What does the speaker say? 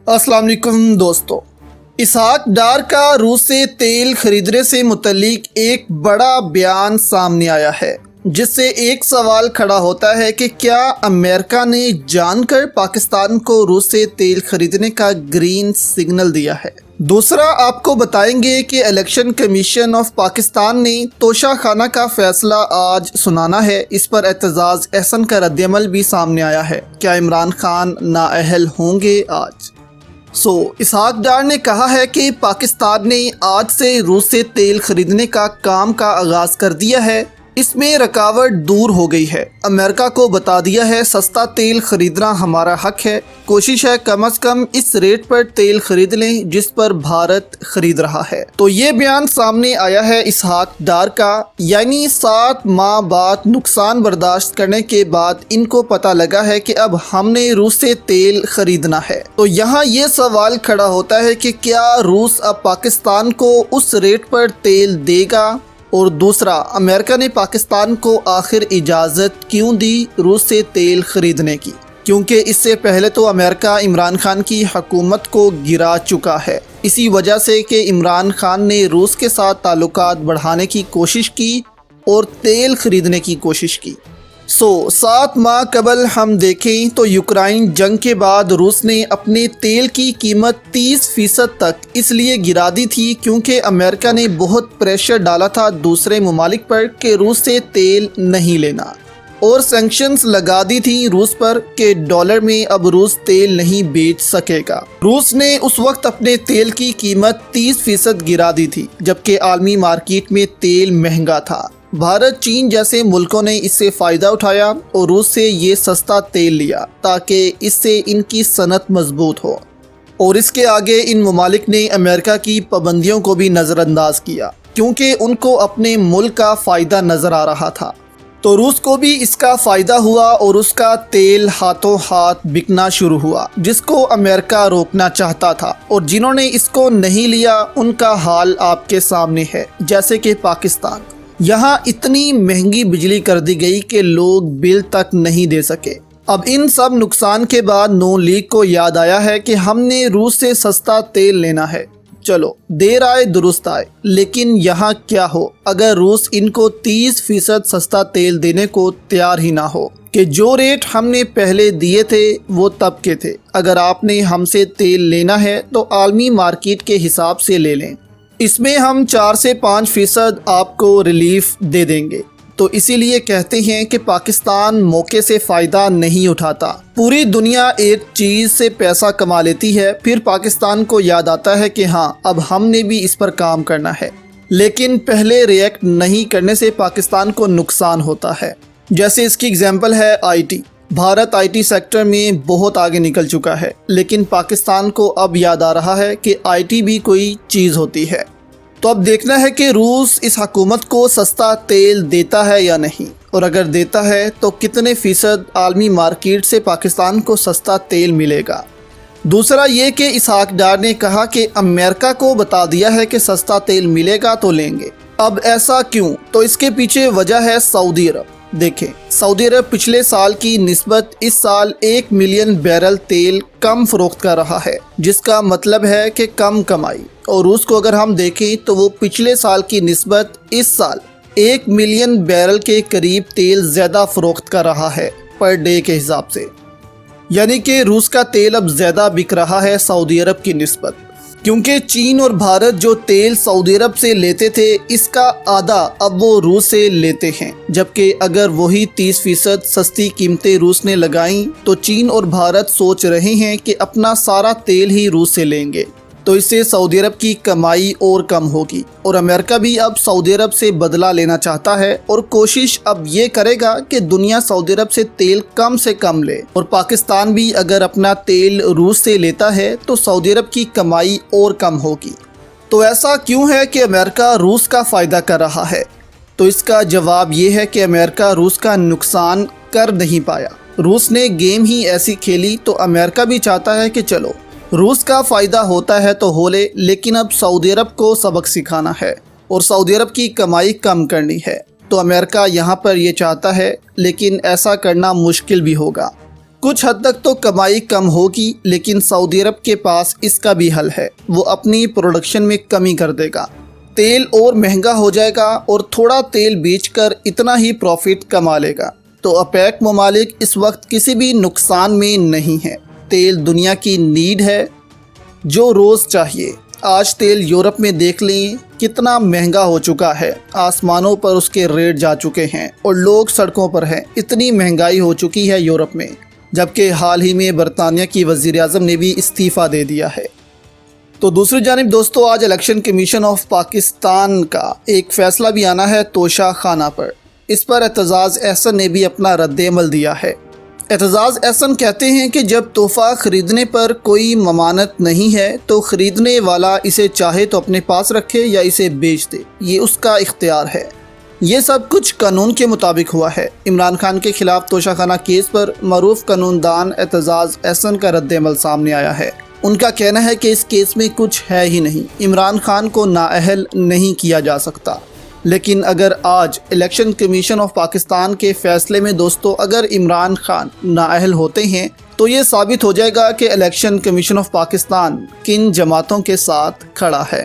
السلام علیکم دوستو، اسحاق ڈار کا روس سے تیل خریدنے سے متعلق ایک بڑا بیان سامنے آیا ہے، جس سے ایک سوال کھڑا ہوتا ہے کہ کیا امریکہ نے جان کر پاکستان کو روس سے تیل خریدنے کا گرین سگنل دیا ہے؟ دوسرا، آپ کو بتائیں گے کہ الیکشن کمیشن آف پاکستان نے توشہ خانہ کا فیصلہ آج سنانا ہے۔ اس پر اعتزاز احسن کا رد عمل بھی سامنے آیا ہے۔ کیا عمران خان نااہل ہوں گے آج؟ اسحاق ڈار نے کہا ہے کہ پاکستان نے آج سے روس سے تیل خریدنے کا کام کا آغاز کر دیا ہے۔ اس میں رکاوٹ دور ہو گئی ہے۔ امریکہ کو بتا دیا ہے سستا تیل خریدنا ہمارا حق ہے۔ کوشش ہے کم از کم اس ریٹ پر تیل خرید لیں جس پر بھارت خرید رہا ہے۔ تو یہ بیان سامنے آیا ہے اسحاق ڈار کا، یعنی 7 ماہ بعد نقصان برداشت کرنے کے بعد ان کو پتہ لگا ہے کہ اب ہم نے روس سے تیل خریدنا ہے۔ تو یہاں یہ سوال کھڑا ہوتا ہے کہ کیا روس اب پاکستان کو اس ریٹ پر تیل دے گا؟ اور دوسرا، امریکہ نے پاکستان کو آخر اجازت کیوں دی روس سے تیل خریدنے کی؟ کیونکہ اس سے پہلے تو امریکہ عمران خان کی حکومت کو گرا چکا ہے، اسی وجہ سے کہ عمران خان نے روس کے ساتھ تعلقات بڑھانے کی کوشش کی اور تیل خریدنے کی کوشش کی۔ 7 ماہ قبل ہم دیکھیں تو یوکرائن جنگ کے بعد روس نے اپنے تیل کی قیمت 30% تک اس لیے گرا دی تھی کیونکہ امریکہ نے بہت پریشر ڈالا تھا دوسرے ممالک پر کہ روس سے تیل نہیں لینا، اور سینکشنز لگا دی تھی روس پر کہ ڈالر میں اب روس تیل نہیں بیچ سکے گا۔ روس نے اس وقت اپنے تیل کی قیمت 30% گرا دی تھی جبکہ عالمی مارکیٹ میں تیل مہنگا تھا۔ بھارت، چین جیسے ملکوں نے اس سے فائدہ اٹھایا اور روس سے یہ سستا تیل لیا تاکہ اس سے ان کی صنعت مضبوط ہو، اور اس کے آگے ان ممالک نے امریکہ کی پابندیوں کو بھی نظر انداز کیا کیونکہ ان کو اپنے ملک کا فائدہ نظر آ رہا تھا۔ تو روس کو بھی اس کا فائدہ ہوا اور اس کا تیل ہاتھوں ہاتھ بکنا شروع ہوا، جس کو امریکہ روکنا چاہتا تھا، اور جنہوں نے اس کو نہیں لیا ان کا حال آپ کے سامنے ہے، جیسے کہ پاکستان۔ یہاں اتنی مہنگی بجلی کر دی گئی کہ لوگ بل تک نہیں دے سکے۔ اب ان سب نقصان کے بعد نون لیگ کو یاد آیا ہے کہ ہم نے روس سے سستا تیل لینا ہے۔ چلو، دیر آئے درست آئے، لیکن یہاں کیا ہو اگر روس ان کو 30% سستا تیل دینے کو تیار ہی نہ ہو کہ جو ریٹ ہم نے پہلے دیے تھے وہ تب کے تھے۔ اگر آپ نے ہم سے تیل لینا ہے تو عالمی مارکیٹ کے حساب سے لے لیں، اس میں ہم 4 سے 5% آپ کو ریلیف دے دیں گے۔ تو اسی لیے کہتے ہیں کہ پاکستان موقع سے فائدہ نہیں اٹھاتا۔ پوری دنیا ایک چیز سے پیسہ کما لیتی ہے، پھر پاکستان کو یاد آتا ہے کہ ہاں اب ہم نے بھی اس پر کام کرنا ہے، لیکن پہلے ریئیکٹ نہیں کرنے سے پاکستان کو نقصان ہوتا ہے۔ جیسے اس کی اگزامپل ہے I T. Bharat I T sector میں بہت آگے نکل چکا ہے، لیکن پاکستان کو اب یاد آ رہا ہے کہ آئی ٹی بھی کوئی چیز ہوتی ہے۔ تو اب دیکھنا ہے کہ روس اس حکومت کو سستا تیل دیتا ہے یا نہیں، اور اگر دیتا ہے تو کتنے فیصد عالمی مارکیٹ سے پاکستان کو سستا تیل ملے گا۔ دوسرا یہ کہ اسحاق ڈار نے کہا کہ امریکہ کو بتا دیا ہے کہ سستا تیل ملے گا تو لیں گے۔ اب ایسا کیوں؟ تو اس کے پیچھے وجہ ہے سعودی عرب۔ دیکھیں، سعودی عرب پچھلے سال کی نسبت اس سال 1 ملین بیرل تیل کم فروخت کر رہا ہے، جس کا مطلب ہے کہ کم کمائی۔ اور روس کو اگر ہم دیکھیں تو وہ پچھلے سال کی نسبت اس سال 1 ملین بیرل کے قریب تیل زیادہ فروخت کر رہا ہے پر ڈے کے حساب سے، یعنی کہ روس کا تیل اب زیادہ بک رہا ہے سعودی عرب کی نسبت، کیونکہ چین اور بھارت جو تیل سعودی عرب سے لیتے تھے اس کا آدھا اب وہ روس سے لیتے ہیں، جبکہ اگر وہی 30% سستی قیمتیں روس نے لگائیں تو چین اور بھارت سوچ رہے ہیں کہ اپنا سارا تیل ہی روس سے لیں گے، تو اس سے سعودی عرب کی کمائی اور کم ہوگی، اور امریکہ بھی اب سعودی عرب سے بدلہ لینا چاہتا ہے اور کوشش اب یہ کرے گا کہ دنیا سعودی عرب سے تیل کم سے کم لے، اور پاکستان بھی اگر اپنا تیل روس سے لیتا ہے تو سعودی عرب کی کمائی اور کم ہوگی۔ تو ایسا کیوں ہے کہ امریکہ روس کا فائدہ کر رہا ہے؟ تو اس کا جواب یہ ہے کہ امریکہ روس کا نقصان کر نہیں پایا۔ روس نے گیم ہی ایسی کھیلی تو امریکہ بھی چاہتا ہے کہ چلو روس کا فائدہ ہوتا ہے تو ہو لے، لیکن اب سعودی عرب کو سبق سکھانا ہے اور سعودی عرب کی کمائی کم کرنی ہے۔ تو امریکہ یہاں پر یہ چاہتا ہے، لیکن ایسا کرنا مشکل بھی ہوگا۔ کچھ حد تک تو کمائی کم ہوگی، لیکن سعودی عرب کے پاس اس کا بھی حل ہے۔ وہ اپنی پروڈکشن میں کمی کر دے گا، تیل اور مہنگا ہو جائے گا اور تھوڑا تیل بیچ کر اتنا ہی پروفٹ کما لے گا۔ تو اوپیک ممالک اس وقت کسی بھی نقصان میں نہیں ہیں۔ تیل دنیا کی نیڈ ہے جو روز چاہیے۔ آج تیل یورپ میں دیکھ لیں کتنا مہنگا ہو چکا ہے، آسمانوں پر اس کے ریٹ جا چکے ہیں اور لوگ سڑکوں پر ہیں۔ اتنی مہنگائی ہو چکی ہے یورپ میں، جبکہ حال ہی میں برطانیہ کی وزیر اعظم نے بھی استعفیٰ دے دیا ہے۔ تو دوسری جانب دوستو، آج الیکشن کمیشن آف پاکستان کا ایک فیصلہ بھی آنا ہے توشہ خانہ پر۔ اس پر اعتزاز احسن نے بھی اپنا رد عمل دیا ہے۔ اعتزاز احسن کہتے ہیں کہ جب تحفہ خریدنے پر کوئی ممانعت نہیں ہے تو خریدنے والا اسے چاہے تو اپنے پاس رکھے یا اسے بیچ دے، یہ اس کا اختیار ہے۔ یہ سب کچھ قانون کے مطابق ہوا ہے۔ عمران خان کے خلاف توشہ خانہ کیس پر معروف قانون دان اعتزاز احسن کا رد عمل سامنے آیا ہے۔ ان کا کہنا ہے کہ اس کیس میں کچھ ہے ہی نہیں، عمران خان کو نااہل نہیں کیا جا سکتا۔ لیکن اگر آج الیکشن کمیشن آف پاکستان کے فیصلے میں دوستو اگر عمران خان نااہل ہوتے ہیں تو یہ ثابت ہو جائے گا کہ الیکشن کمیشن آف پاکستان کن جماعتوں کے ساتھ کھڑا ہے۔